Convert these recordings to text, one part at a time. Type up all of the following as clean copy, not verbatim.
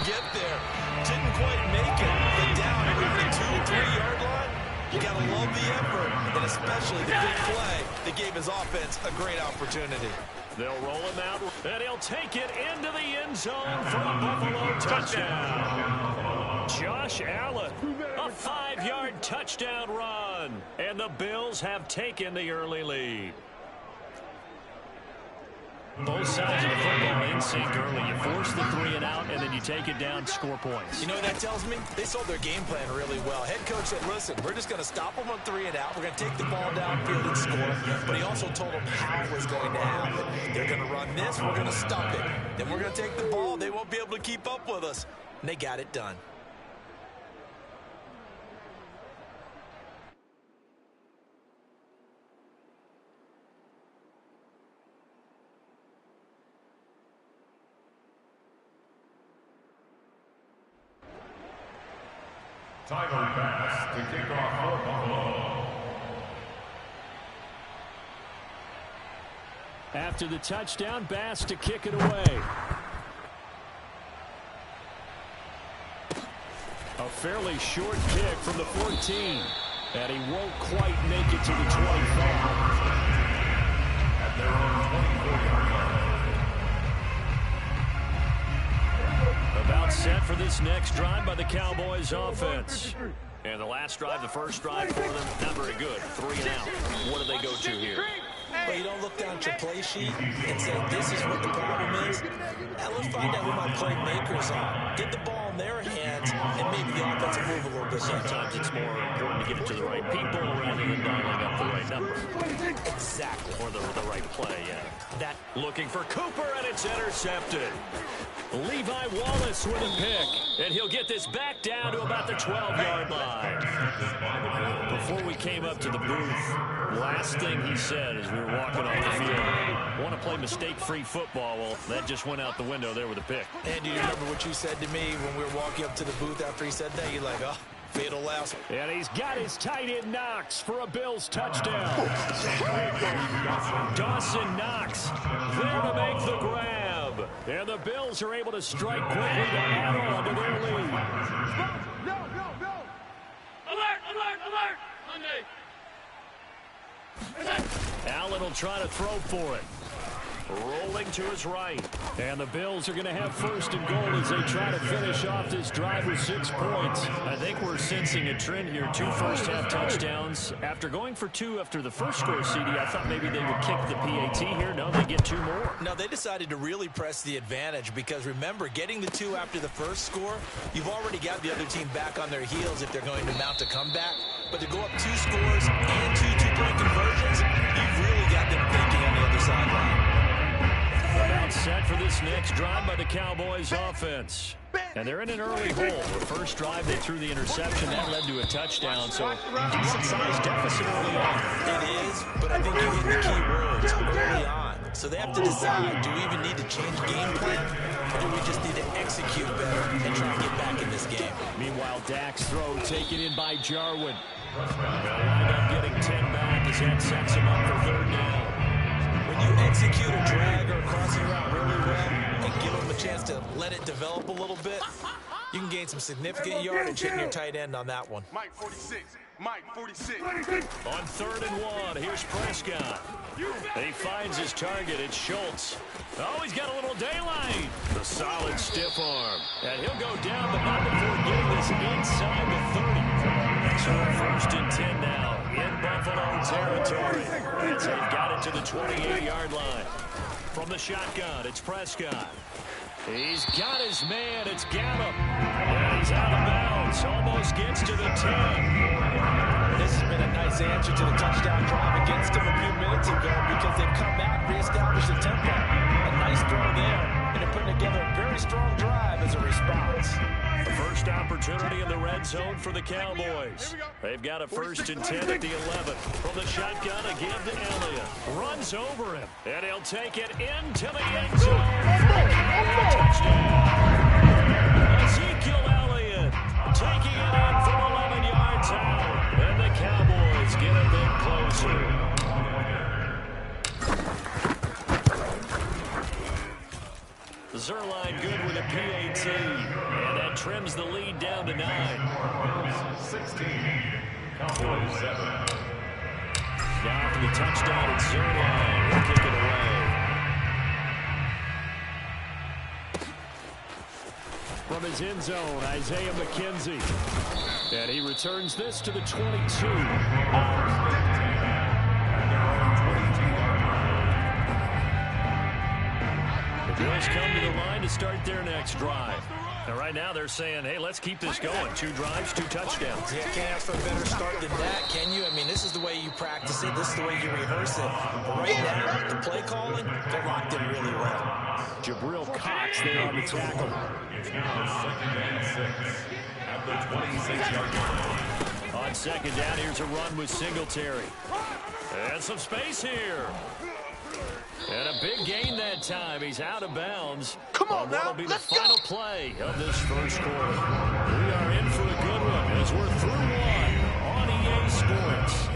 get there. Didn't quite make it, but down around the 2 or 3 yard line, you got to love the effort, and especially the big play that gave his offense a great opportunity. They'll roll him out, and he'll take it into the end zone for a Buffalo touchdown. Josh Allen, a 5-yard touchdown run, and the Bills have taken the early lead. Both sides of the football in sync early. You force the 3 and out, and then you take it down, score points. You know what that tells me? They sold their game plan really well. Head coach said, listen, we're just going to stop them on 3 and out. We're going to take the ball downfield and score. But he also told them how it was going to happen. They're going to run this. We're going to stop it. Then we're going to take the ball. They won't be able to keep up with us. And they got it done. Timeout pass to kick off for Buffalo. After the touchdown, Bass to kick it away. A fairly short kick from the 14. And he won't quite make it to the 25. At their own 24-yard line. About set for this next drive by the Cowboys offense. And the last drive, the first drive for them, not very good. 3 and out. What do they go to here? Well, you don't look down at your play sheet and say, this is what the problem is. Now let's find out who my playmakers are. Get the ball in their hands and maybe the offense will move a little bit. Sometimes it's more important to get it to the right people rather than dialing up the right number. Exactly. Or the right play, yeah. That looking for Cooper, and it's intercepted. Levi Wallace with a pick, and he'll get this back down to about the 12-yard line. Before we came up to the booth, last thing he said as we were walking off the field, want to play mistake-free football. Well, that just went out the window there with a pick. And do you remember what you said to me when we were walking up to the booth after he said that? You're like, oh, fatal loss. And he's got his tight end Knox for a Bills touchdown. Dawson Knox there to make the grab. And the Bills are able to strike quickly to add on to their lead. Go! Alert! Alert! Alert! Monday! Allen will try to throw for it. Rolling to his right. And the Bills are going to have first and goal as they try to finish off this drive with 6 points. I think we're sensing a trend here. 2 first-half touchdowns. After going for 2 after the first score, CD, I thought maybe they would kick the PAT here. No, they get 2 more. No, they decided to really press the advantage because, remember, getting the 2 after the first score, you've already got the other team back on their heels if they're going to mount a comeback. But to go up 2 scores and 2 two-point conversions, you've really got them thinking on the other sideline. About set for this next drive by the Cowboys offense. And they're in an early hole. The first drive, they threw the interception. That led to a touchdown. So decent-sized deficit early on. It is, but I think you hit the key words early on. So they have to decide, do we even need to change game plan? Or do we just need to execute better and try to get back in this game? Meanwhile, Dak's throw taken in by Jarwin. They'll wind up getting 10 back as that sets him up for third down. When you execute a drag or a crossing route really well and give them a chance to let it develop a little bit, you can gain some significant yardage hitting your tight end on that one. Mike 46. Mike 46. On 3rd and 1, here's Prescott. He finds his target. It's Schultz. Oh, he's got a little daylight. The solid stiff arm. And he'll go down, but not before getting this inside the 30. So 1st and 10 now in Buffalo territory. As they've got it to the 28-yard line. From the shotgun, it's Prescott. He's got his man. It's Gallup. And he's out of bounds. Almost gets to the 10. This has been a nice answer to the touchdown drive against them a few minutes ago because they've come back, reestablished the tempo. A nice throw there, and they're putting together a very strong drive as a response. The first opportunity in the red zone for the Cowboys. They've got a 1st and 10 at the 11. From the shotgun, again to Elliott. Runs over him, and he'll take it into the end zone for a touchdown. Ezekiel Elliott taking it in from 11 yards out. And the Cowboys get a bit closer. Zerline good with a PAT. 17. And that trims the lead down to 9. 16. Cowboys 7. Now for the touchdown, it's Zerline. He'll kick it away. From his end zone, Isaiah McKenzie. And he returns this to the 22. The Bills come to the line to start their next drive. And right now they're saying, hey, let's keep this going. 2 drives, 2 touchdowns. Yeah, can't ask for a better start than that, can you? I mean, this is the way you practice it. This is the way you rehearse it. But right now, the play calling, they're locked in really well. Jabril Cox there on the tackle. It's now 2nd and 6 at the 26-yard line. On second down, here's a run with Singletary. And some space here. And a big gain that time. He's out of bounds. Come on What'll now, be the let's final go. play of this first quarter. We are in for a good one as we're through 1 on EA Sports.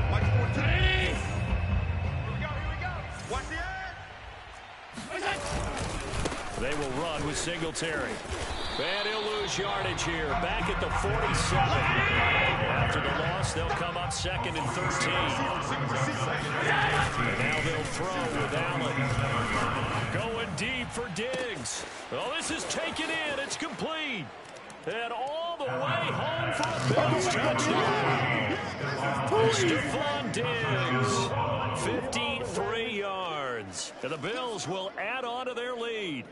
Mike 14. Here we go. Watch the edge. They will run with Singletary. And he'll lose yardage here. Back at the 47. After the loss, they'll come up 2nd and 13. And now they'll throw with Allen. Going deep for Diggs. Oh, this is taken in. It's complete. And all the way home for a Bills touchdown. Stephon Diggs, 53 yards. And the Bills will add on to their lead.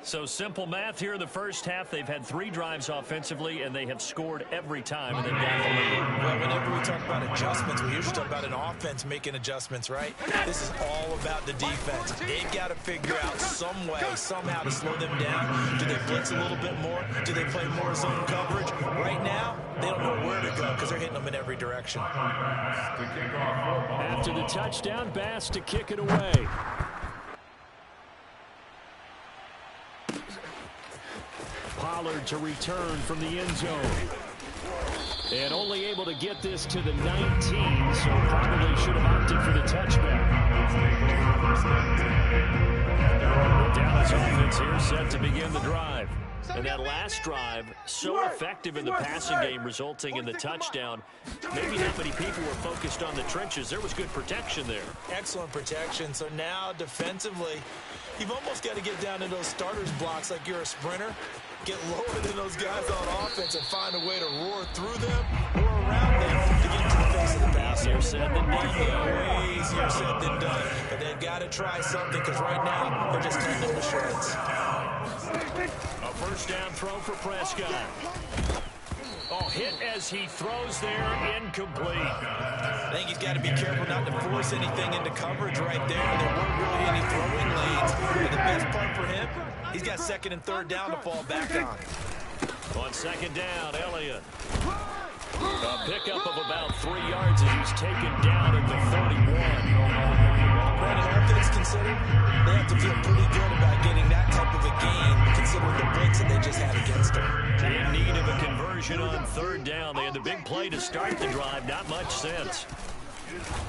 So simple math here in the first half. They've had 3 drives offensively, and they have scored every time, and they've got the lead. Well, whenever we talk about adjustments, we usually talk about an offense making adjustments, right? This is all about the defense. They've got to figure out some way, somehow to slow them down. Do they blitz a little bit more? Do they play more zone coverage? Right now, they don't know where to go because they're hitting them in every direction. After the touchdown, Bass to kick it away. Pollard to return from the end zone. And only able to get this to the 19, so probably should have opted for the touchback. Dallas offense here set to begin the drive. And that last drive, so effective in the passing game, resulting in the touchdown. Maybe not many people were focused on the trenches. There was good protection there. Excellent protection. So now, defensively, you've almost got to get down to those starters blocks like you're a sprinter. Get lower than those guys on offense and find a way to roar through them or around them to get to the face of the passer. Easier said than done. Way easier said than done. But they've got to try something because right now they're just cutting them to shreds. A first down throw for Prescott. Oh, hit as he throws there, incomplete. I think he's got to be careful not to force anything into coverage right there. There weren't really any throwing lanes. But the best part for him, he's got 2nd and 3rd down to fall back on. On 2nd down, Elliott. A pickup of about 3 yards as he's taken down at the 31. Brandon, all things considered, they have to feel pretty good about getting that type of a gain, considering the blitz that they just had against them. In need of a conversion on 3rd down. They had the big play to start the drive. Not much sense.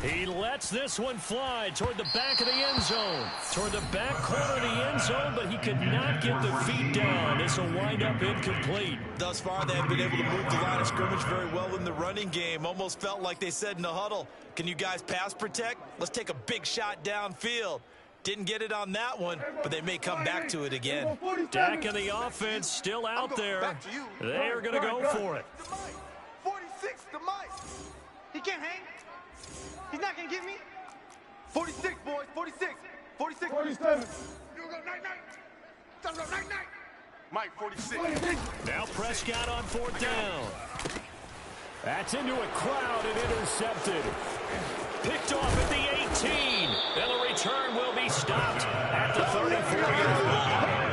He lets this one fly toward the back of the end zone. Toward the back corner of the end zone, but he could not get the feet down. This will wind up incomplete. Thus far, they have been able to move the line of scrimmage very well in the running game. Almost felt like they said in the huddle, can you guys pass protect? Let's take a big shot downfield. Didn't get it on that one, but they may come back to it again. Dak and the offense still out there. They are going to go for it. 46 to Mike. He can't hang. He's not going to get me. 46, boys. 46. 46. 47. You go night-night. Mike, 46. Now Prescott on 4th down. That's into a crowd and intercepted. Picked off at the 18. And the return will be stopped at the 34-yard line.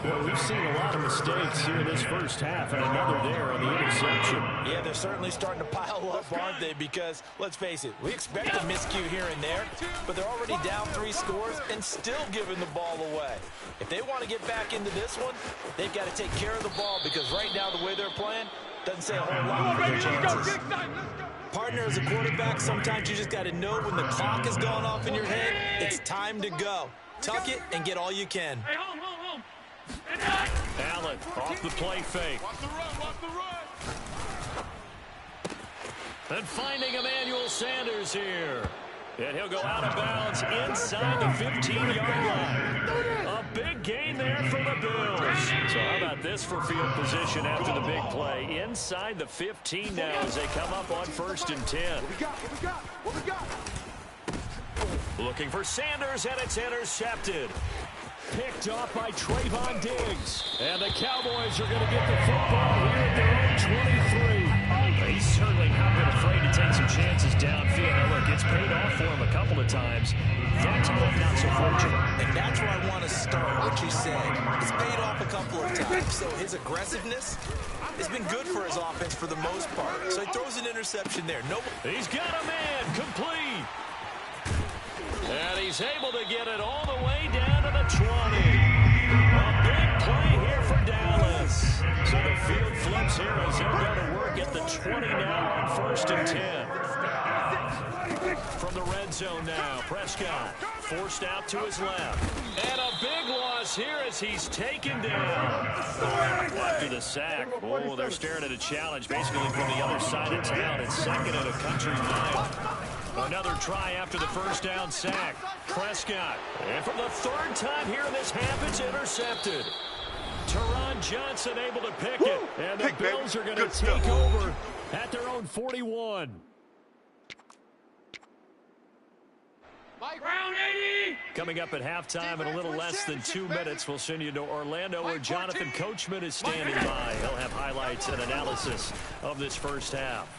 Well, we've seen a lot of mistakes here in this first half, and another there on the interception. Yeah, they're certainly starting to pile up, aren't they? Because, let's face it, we expect a miscue here and there, but they're already down 3 scores and still giving the ball away. If they want to get back into this one, they've got to take care of the ball because right now the way they're playing doesn't say a whole lot for their chances. Partner, as a quarterback, sometimes you just got to know when the clock has gone off in your head, it's time to go. Tuck it and get all you can. Hey, home. Allen off the play fake. Watch the run. And finding Emmanuel Sanders here. And he'll go out of bounds inside the 15-yard line. A big gain there for the Bills. So how about this for field position after the big play? Inside the 15 now as they come up on 1st and 10. What we got? Looking for Sanders, and it's intercepted. Picked off by Trayvon Diggs. And the Cowboys are going to get the football here at their own 23. He's certainly not been afraid to take some chances downfield. Now, look, it's paid off for him a couple of times. That time, not so fortunate. And that's where I want to start, what you said. It's paid off a couple of times. So his aggressiveness has been good for his offense for the most part. So he throws an interception there. He's got a man complete. And he's able to get it all the way down to the 20. A big play here for Dallas. So the field flips here as they'll go to work at the 20 now on 1st and 10. From the red zone now, Prescott forced out to his left. And a big loss here as he's taken down. After the sack, oh, they're staring at a challenge basically from the other side of town. It's 2nd and a country mile. Another try after the first down sack. Prescott. And for the 3rd time here in this half, it's intercepted. Teron Johnson able to pick it. And the Bills are going to take over at their own 41. Round 80. Coming up at halftime in a little less than 2 minutes, we'll send you to Orlando where Jonathan Coachman is standing by. He'll have highlights and analysis of this first half.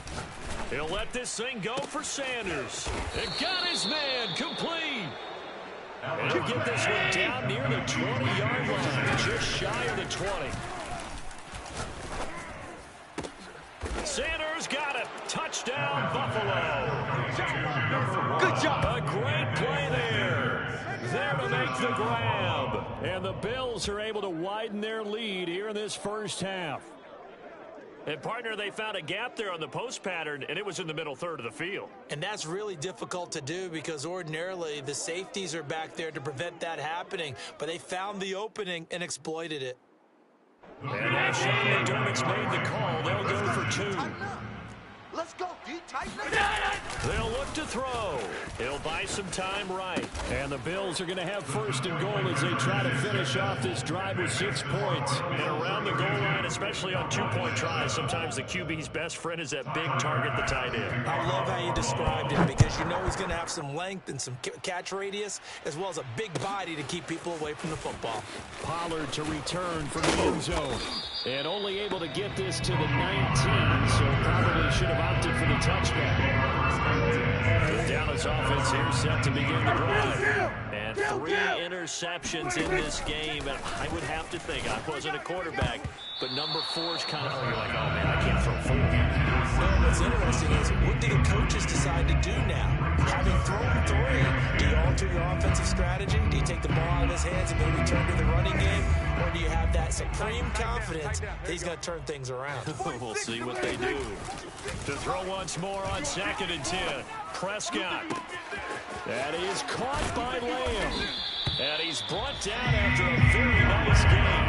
He'll let this thing go for Sanders. And got his man complete. And he'll get this one down near the 20-yard line, just shy of the 20. Sanders got it. Touchdown, Buffalo. Good job. A great play there. There to make the grab. And the Bills are able to widen their lead here in this first half. And, partner, they found a gap there on the post pattern, and it was in the middle third of the field. And that's really difficult to do because ordinarily the safeties are back there to prevent that happening. But they found the opening and exploited it. And as Sean McDermott's made the call, they'll go for 2. Let's go, D. Tighten it. They'll look to throw. He'll buy some time right. And the Bills are going to have 1st and goal as they try to finish off this drive with 6 points. And around the goal line, especially on 2-point tries, sometimes the QB's best friend is that big target, the tight end. I love how you described it because you know he's going to have some length and some catch radius as well as a big body to keep people away from the football. Pollard to return from the end zone. And only able to get this to the 19, so probably should have opted for the touchback. The Dallas offense here set to begin the drive. And 3 interceptions in this game. And I would have to think, I wasn't a quarterback, but number 4 is kind of, you're like, oh man, I can't throw 4. Well, what's interesting is what do the coaches decide to do now? Having thrown 3, do you alter your offensive strategy? Do you take the ball out of his hands and maybe turn to the running game? Or do you have that supreme confidence that he's going to turn things around? We'll see what they do. To throw once more on 2nd and 10. Prescott. That is caught by Lamb. And he's brought down after a very nice game.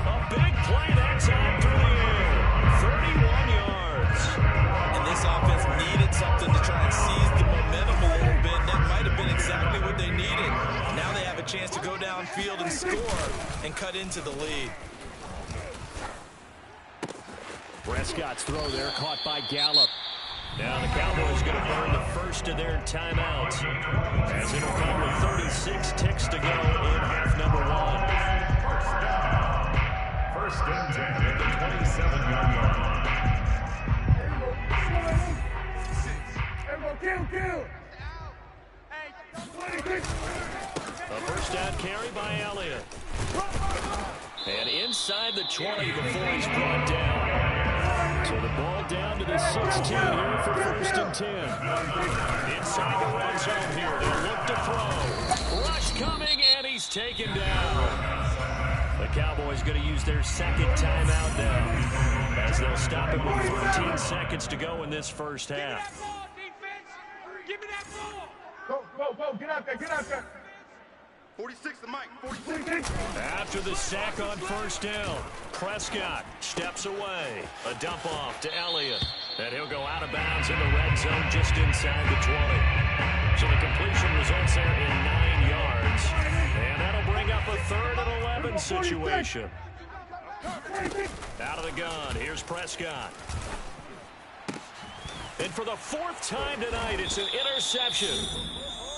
A big play that time through the air. 31 yards. And this offense needed something to try and seize the momentum a little bit. That might have been exactly what they needed. Now they have a chance to go downfield and score and cut into the lead. Prescott's throw there caught by Gallup. Now the Cowboys going to burn the first of their timeouts as it'll come with 36 ticks to go in half number 1. First and 10 at the 27-yard line. Kill. A first down carry by Elliott. And inside the 20 before he's brought down. So the ball down to the 16 here for 1st and 10. Inside the red zone here. They'll look to throw. Rush coming, and he's taken down. The Cowboys going to use their 2nd timeout now as they'll stop it with 14 seconds to go in this first half. Give me that ball. Go. Get out there. 46 the mic. 46. After the sack on first down, Prescott steps away. A dump off to Elliott. And he'll go out of bounds in the red zone just inside the 20. So the completion results there in 9 yards. And that'll bring up a 3rd and 11 situation. Out of the gun, here's Prescott. And for the 4th time tonight, it's an interception.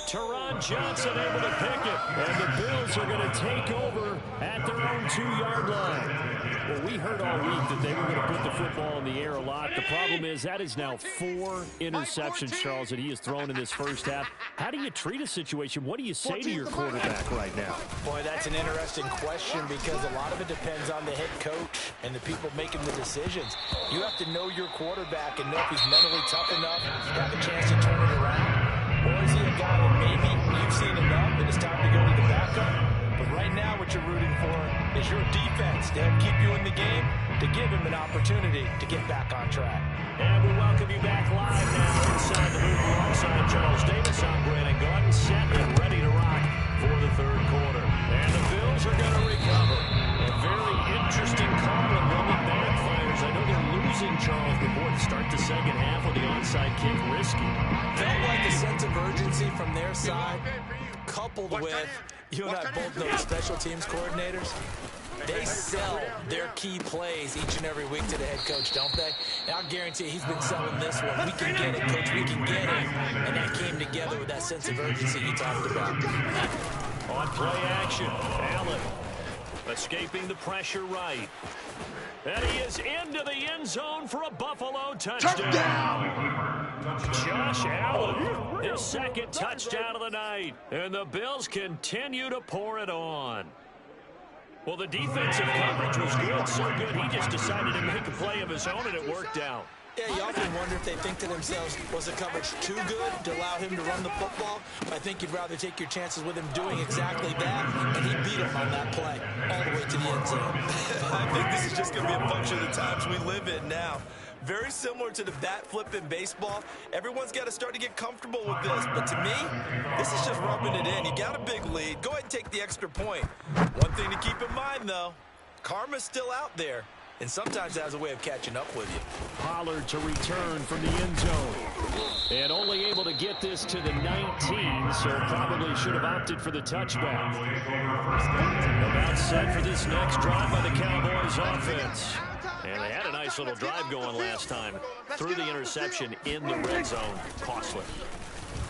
Teron Johnson able to pick it. And the Bills are going to take over at their own 2-yard line. Well, we heard all week that they were going to put the football in the air a lot. The problem is that is now 4 interceptions, Charles, that he has thrown in this first half. How do you treat a situation? What do you say to your quarterback right now? Boy, that's an interesting question because a lot of it depends on the head coach and the people making the decisions. You have to know your quarterback and know if he's mentally tough enough, have a chance to turn it around. Or is he a guy that maybe you've seen enough and it's time to go to the backup? But right now what you're rooting for is your defense to help keep you in the game, to give him an opportunity to get back on track. And we welcome you back live now inside the booth alongside Charles Davis. I'm Brandon Gordon, set and ready to rock for the 3rd quarter. And the Bills are going to recover. A very interesting call and one that backfires. I know they're losing Charles before to start the second half with the onside kick risky. Felt like a sense of urgency from their side, coupled with, you and I both know the special teams coordinators. They sell their key plays each and every week to the head coach, don't they? And I'll guarantee he's been selling this one. We can get it, coach. We can get it. And that came together with that sense of urgency you talked about. On play action, Allen escaping the pressure right. And he is into the end zone for a Buffalo touchdown. Josh Allen, his 2nd touchdown of the night. And the Bills continue to pour it on. Well, the defensive coverage was good, so good he just decided to make a play of his own, and it worked out. Yeah, you often wonder if they think to themselves, was the coverage too good to allow him to run the football? I think you'd rather take your chances with him doing exactly that, and he beat him on that play all the way to the end zone. I think this is just going to be a function of the times we live in now. Very similar to the bat flip in baseball. Everyone's got to start to get comfortable with this. But to me, this is just rubbing it in. You got a big lead. Go ahead and take the extra point. One thing to keep in mind, though, karma's still out there. And sometimes that has a way of catching up with you. Pollard to return from the end zone. And only able to get this to the 19, so probably should have opted for the touchback. About set for this next drive by the Cowboys offense. And they had a nice little drive going last time. Threw the interception in the red zone. Costly.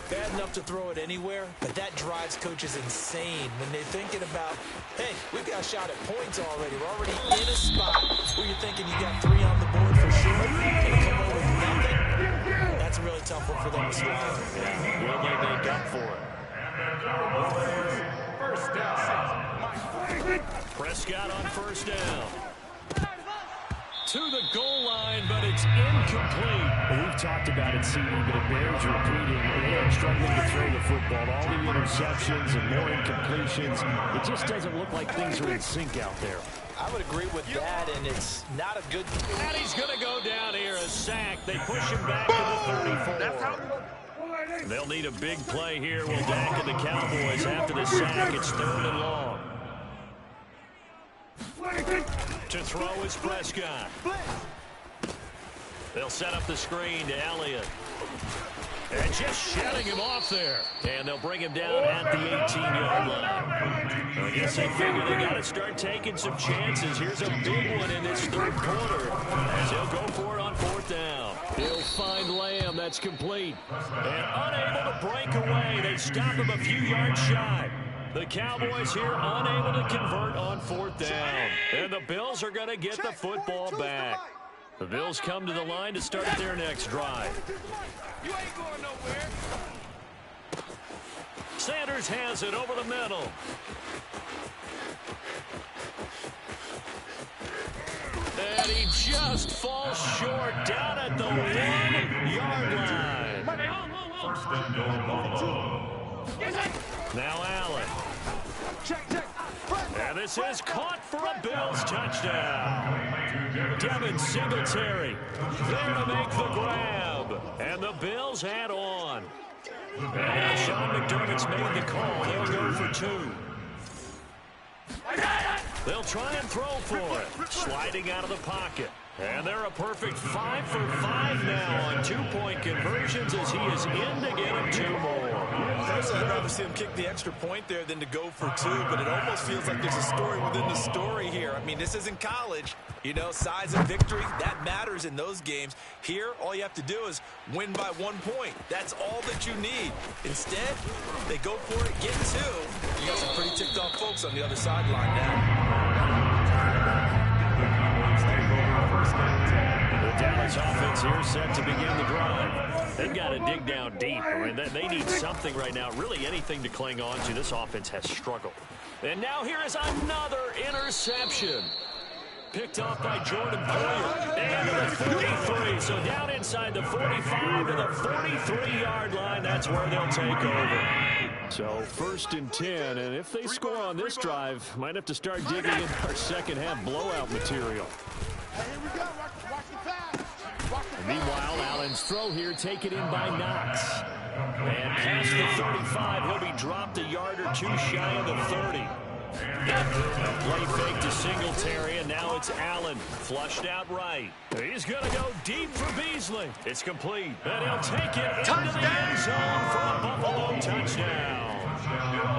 Bad enough to throw it anywhere, but that drives coaches insane when they're thinking about, hey, we've got a shot at points already. We're already in a spot where you're thinking you got 3 on the board for sure. And you come over with nothing. That's a really tough one for them to swallow. Yeah, will they make up for it? First down. Prescott on first down. To the goal line, but it's incomplete. Well, we've talked about it, CD, but it bears repeating. They are struggling to throw the football. All the interceptions and more incompletions. It just doesn't look like things are in sync out there. I would agree with that, and it's not a good... And he's going to go down here, a sack. They push him back to the 34. They'll need a big play here. Will Dak and the Cowboys after the sack. It's 3rd and long. To throw is Prescott. They'll set up the screen to Elliott. And just shutting him off there. And they'll bring him down at the 18-yard line. I guess they figure they got to start taking some chances. Here's a big one in this 3rd quarter. As he'll go for it on 4th down. He'll find Lamb. That's complete. And unable to break away. They stop him a few yards shy. The Cowboys here unable to convert on 4th down. And the Bills are going to get the football back. The Bills come to the line to start their next drive. You ain't going nowhere. Sanders has it over the middle. And he just falls short down at the 1-yard line. First and goal, Buffalo. Now Allen. And this is caught for a Bills touchdown. Devin Singletary there to make the grab. And the Bills add on. And Sean McDermott's made the call. They'll go for 2. They'll try and throw for it. Sliding out of the pocket. And they're a perfect 5 for 5 now on 2-point conversions as he is in to get him 2 more. Personally, I'd rather see him kick the extra point there than to go for 2, but it almost feels like there's a story within the story here. I mean, this isn't college. You know, size of victory, that matters in those games. Here, all you have to do is win by 1 point. That's all that you need. Instead, they go for it, get 2. You got some pretty ticked off folks on the other sideline now. The Dallas offense here set to begin the drive. They've got to dig down deep. I mean, they need something right now, really anything to cling on to. This offense has struggled. And now here is another interception. Picked off by Jordan Poyer. And to the 43. So down inside the 45 to the 43-yard line. That's where they'll take over. So 1st and 10. And if they score on this drive, might have to start digging in our second half blowout material. And meanwhile, Allen's throw here taken in by Knox. And past the 35, he'll be dropped a yard or 2 shy of the 30. Play fake to Singletary, and now it's Allen. Flushed out right. He's going to go deep for Beasley. It's complete. And he'll take it into the end zone for a Buffalo touchdown.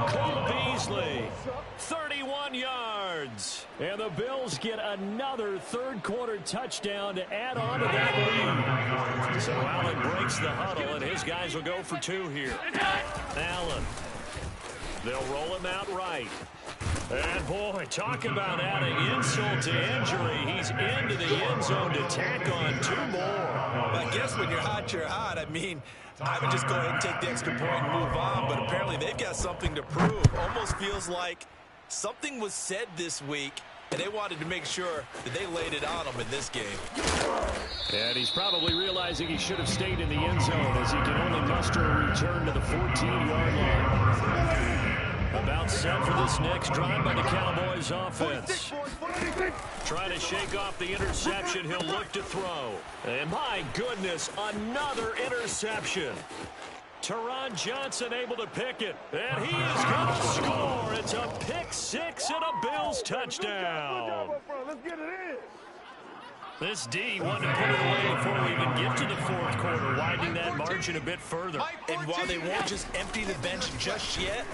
Cole Beasley, 31 yards. And the Bills get another third-quarter touchdown to add on to that lead. So Allen breaks the huddle, and his guys will go for 2 here. Allen. They'll roll him out right. And, boy, talk about adding insult to injury. He's into the end zone to tack on 2 more. I guess when you're hot, you're hot. I mean, I would just go ahead and take the extra point and move on, but apparently they've got something to prove. Almost feels like something was said this week, and they wanted to make sure that they laid it on them in this game. And he's probably realizing he should have stayed in the end zone as he can only muster a return to the 14-yard line. About set for this next drive by the Cowboys offense. Trying to shake off the interception. He'll look to throw. And my goodness, another interception. Teron Johnson able to pick it. And he is going to score. It's a pick 6 and a Bills touchdown. Let's get it in. This D wanted to put it away before we even get to the 4th quarter, widening that margin a bit further. And while they won't just empty the bench just yet,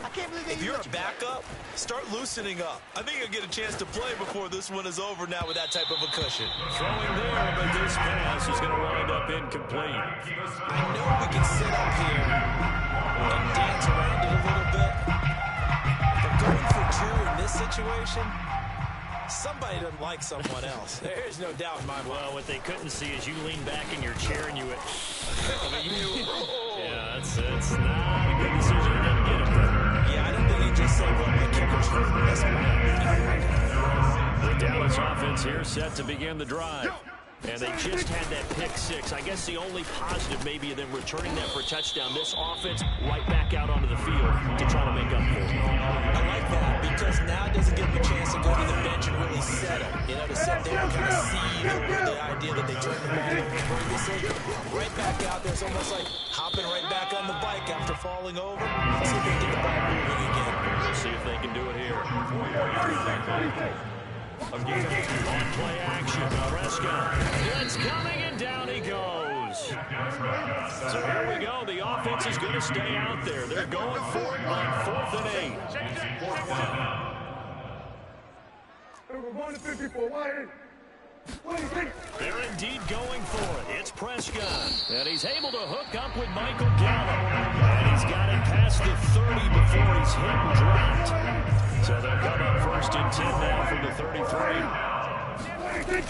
if you're a backup, start loosening up. I think you'll get a chance to play before this one is over now with that type of a cushion. Throwing there, but this pass is going to wind up incomplete. I know we can sit up here and dance around it a little bit, but going for 2 in this situation, somebody doesn't like someone else. There's no doubt in my mind. Well, what they couldn't see is you lean back in your chair and you went, yeah, it's not a good decision. You didn't get it there. Yeah, I don't think he just said, well, my kicker's hurt. That's The Dallas offense here set to begin the drive. And they just had that pick 6. I guess the only positive maybe of them returning that for a touchdown. This offense right back out onto the field to try to make up for it. I like that because now it doesn't give them a chance to go to the bench and really settle. You know, to sit there and kind of see the idea that they turned the ball over previously. Right back out there. It's almost like hopping right back on the bike after falling over. Let's see if they can get the ball moving again. Let's see if they can do it here. On play action, Prescott. It's coming, and down he goes. So here we go. The offense is going to stay out there. They're going for it on 4th and 8. We're going to 54. Why? They're indeed going for it. It's Prescott. And he's able to hook up with Michael Gallup. And he's got it past the 30 before he's hit and dropped. So they'll come up 1st and 10 now from the 33.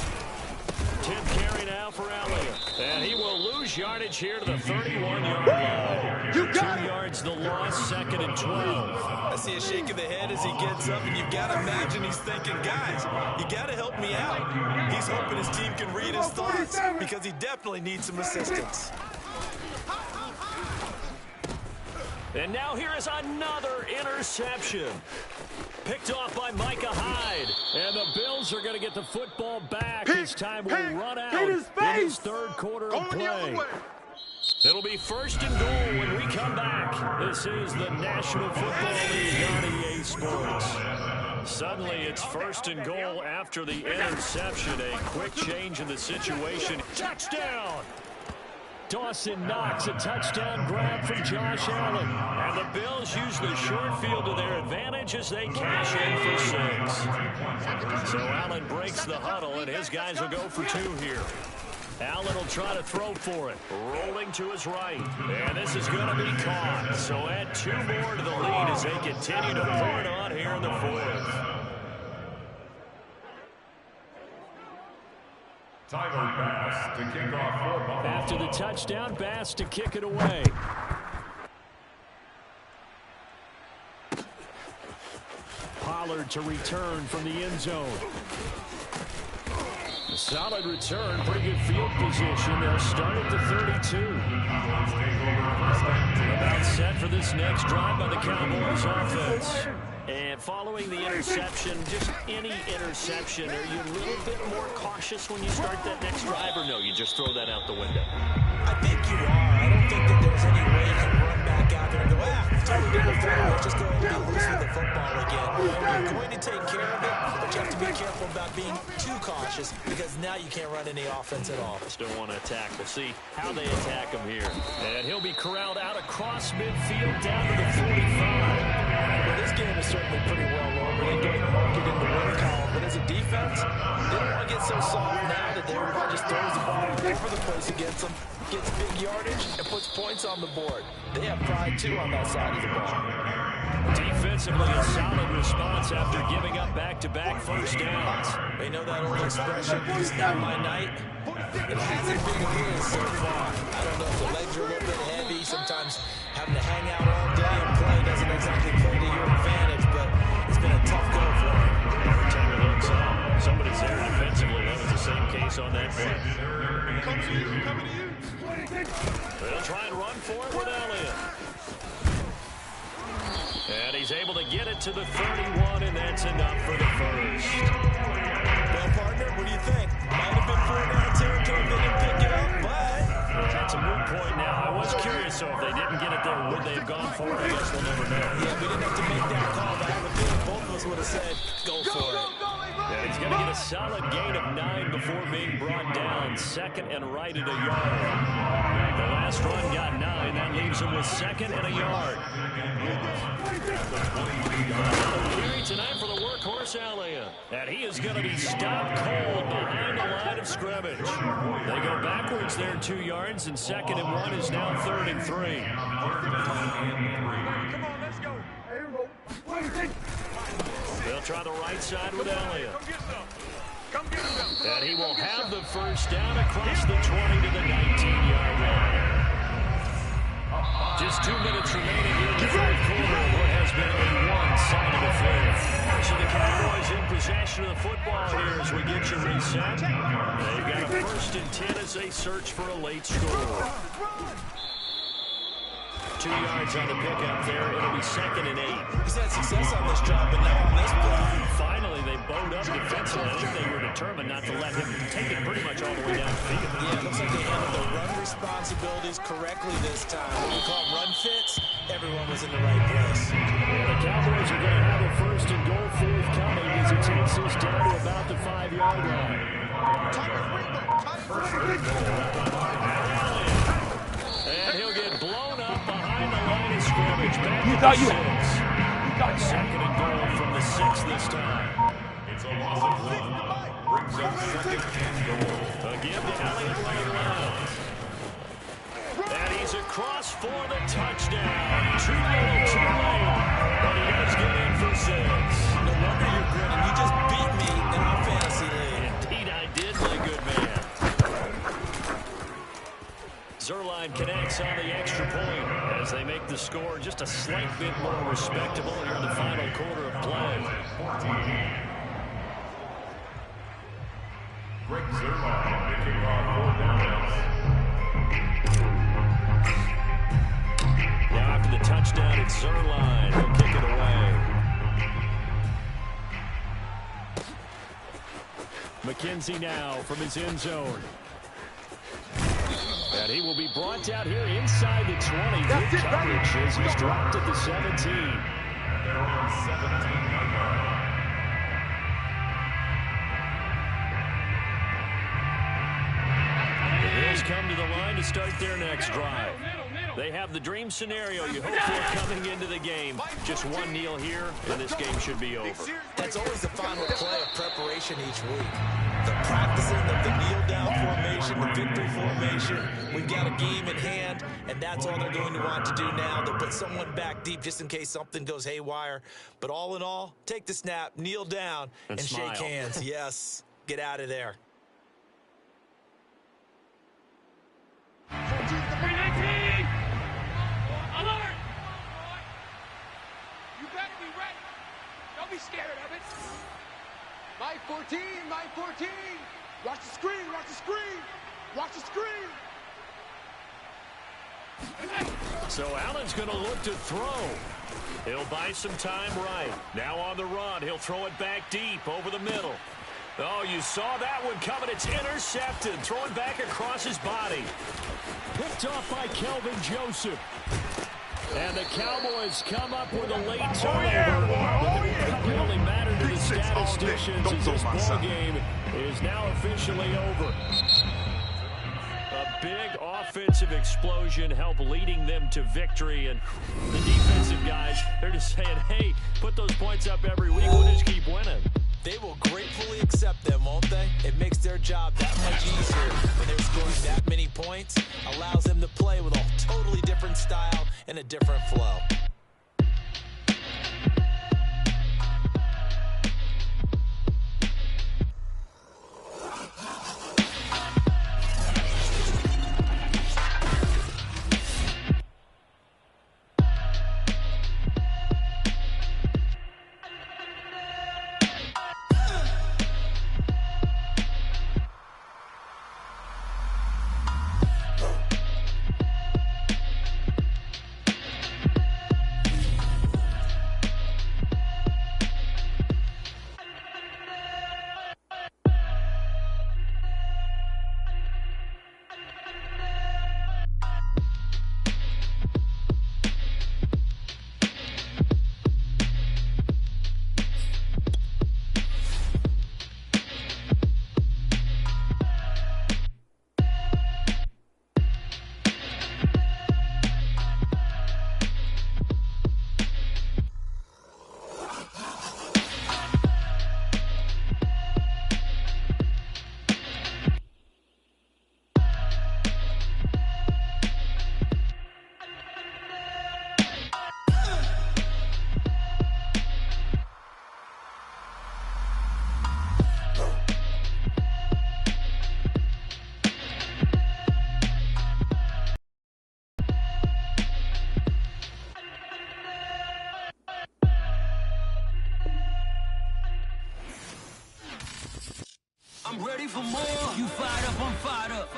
10th carry now for Elliott. And he will lose yardage here to the 31-yard line. 2 yards the loss, 2nd and 12. I see a shake of the head as he gets up, and you've got to imagine he's thinking, guys, you got to help me out. He's hoping his team can read his thoughts because he definitely needs some assistance. And now here is another interception. Picked off by Micah Hyde. And the Bills are going to get the football back. His time will run out in his 3rd quarter of play. It'll be 1st and goal when we come back. This is the National Football League on EA Sports. Suddenly, it's first and goal after the interception. A quick change in the situation. Touchdown! Dawson Knox, a touchdown grab from Josh Allen. And the Bills use the short field to their advantage as they cash in for 6. So Allen breaks the huddle, and his guys will go for 2 here. Allen will try to throw for it. Rolling to his right. And this is going to be caught. So add 2 more to the lead as they continue to pour it on here in the 4th. Tyler Bass to kick off for Buffalo. After the touchdown, Bass to kick it away. Pollard to return from the end zone. A solid return, pretty good field position. They'll start at the 32. About set for this next drive by the Cowboys offense. And following the interception, just any interception, are you a little bit more cautious when you start that next drive, or no, you just throw that out the window? I think you are. I don't think that there's any way you can run back out there and go, totally different throw. Let's just go ahead and be loose with the football again. You're going to take care of it, but you have to be careful about being too cautious because now you can't run any offense at all. Still want to attack. We'll see how they attack him here. And he'll be corralled out across midfield down to the 45. Well, this game is certainly pretty well ordered. They're going to mark it in the win column, but as a defense, they don't want to get so soft now that everybody just throws the ball all over the place against them, gets big yardage, and puts points on the board. They have pride, too, on that side of the ball. Defensively, a solid response after giving up back-to-back first downs. They know that old expression, it's not my night. It hasn't been his so far. I don't know if the legs are a little bit heavy. Sometimes having to hang out all day and play doesn't exactly play to your advantage, but it's been a tough go for him. Every time he looks up, somebody's there defensively. That was the same case on that play. They'll try and run for it with Elliott. And he's able to get it to the 31, and that's enough for the first. Well, partner, what do you think? Might have been 4-down territory if they didn't pick it up, but... That's a moot point now. I was curious, so if they didn't get it there, would they have gone for it? I guess we'll never know. Yeah, we didn't have to make that call, but I have a feeling both of us would have said, go for it. Yeah, he's going to get a solid gain of 9 before being brought down. Second and right at a yard. The last run got 9. That leaves him with second and a yard. Carry tonight for the workhorse Elliott. And he is going to be stopped cold behind the line of scrimmage. They go backwards there 2 yards, and second and 1 is now 3rd and 3. Come on, let's go. They'll try the right side with Elliott. Come get some. Come get some. And he will have the first down across the 20 to the 19-yard line. Just 2 minutes remaining here in the 4th quarter of what has been a one-sided affair. So the Cowboys in possession of the football here as we get you reset. They've got a 1st and 10 as they search for a late score. 2 yards on the pickup there. It'll be 2nd and 8. He's had success on this job, but now on this play. Finally, they bowed up defensively. I think they were determined not to let him take it pretty much all the way down the field. Yeah, it looks like they handled their run responsibilities correctly this time. What we call them run fits, everyone was in the right place. And the Cowboys are going to have a 1st and goal forthcoming as he takes this down to about the 5-yard line. And he'll get blown up behind the line of scrimmage. Back to the 6. Second and goal from the 6 this time. It's a loss of 1. Brings up 2nd and goal. Again to Elliott running around. And he's across for the touchdown. Too little, too late. But he does get in for 6. No wonder you're grinning. You just beat me in our fantasy league. Indeed I did, my good man. Zerline connects on the extra point as they make the score just a slight bit more respectable here in the final quarter of play. Greg Zerline picking off 4 downs. Now after the touchdown, it's Zerline. He'll kick it away. McKenzie now from his end zone. And he will be brought down here inside the 20. Good coverage as he's dropped at the 17. They're on 17-yard line. come to the line to start their next drive. They have the dream scenario you hope for coming into the game. Just one kneel here, and this game should be over. That's always the final play of preparation each week. The practicing of the kneel-down formation, the victory formation. We've got a game in hand, and that's all they're going to want to do now. They'll put someone back deep just in case something goes haywire. But all in all, take the snap, kneel down, and shake hands. Yes, get out of there. 319! Alert! You better be ready. Don't be scared of it. My 14, my 14. Watch the screen, watch the screen. Watch the screen. So Allen's going to look to throw. He'll buy some time right. Now on the run, he'll throw it back deep over the middle. Oh, you saw that one coming. It's intercepted. Throwing back across his body. Picked off by Kelvin Joseph. And the Cowboys come up with a late turnover. But it doesn't really matter to the statisticians as this ball game is now officially over. A big offensive explosion helped leading them to victory. And the defensive guys, they're just saying, hey, put those points up every week. We'll just keep winning. They will gratefully accept them, won't they? It makes their job that much easier when they're scoring that many points. Allows them to play with a totally different style and a different flow. I'm ready for more. You fired up, I'm fired up.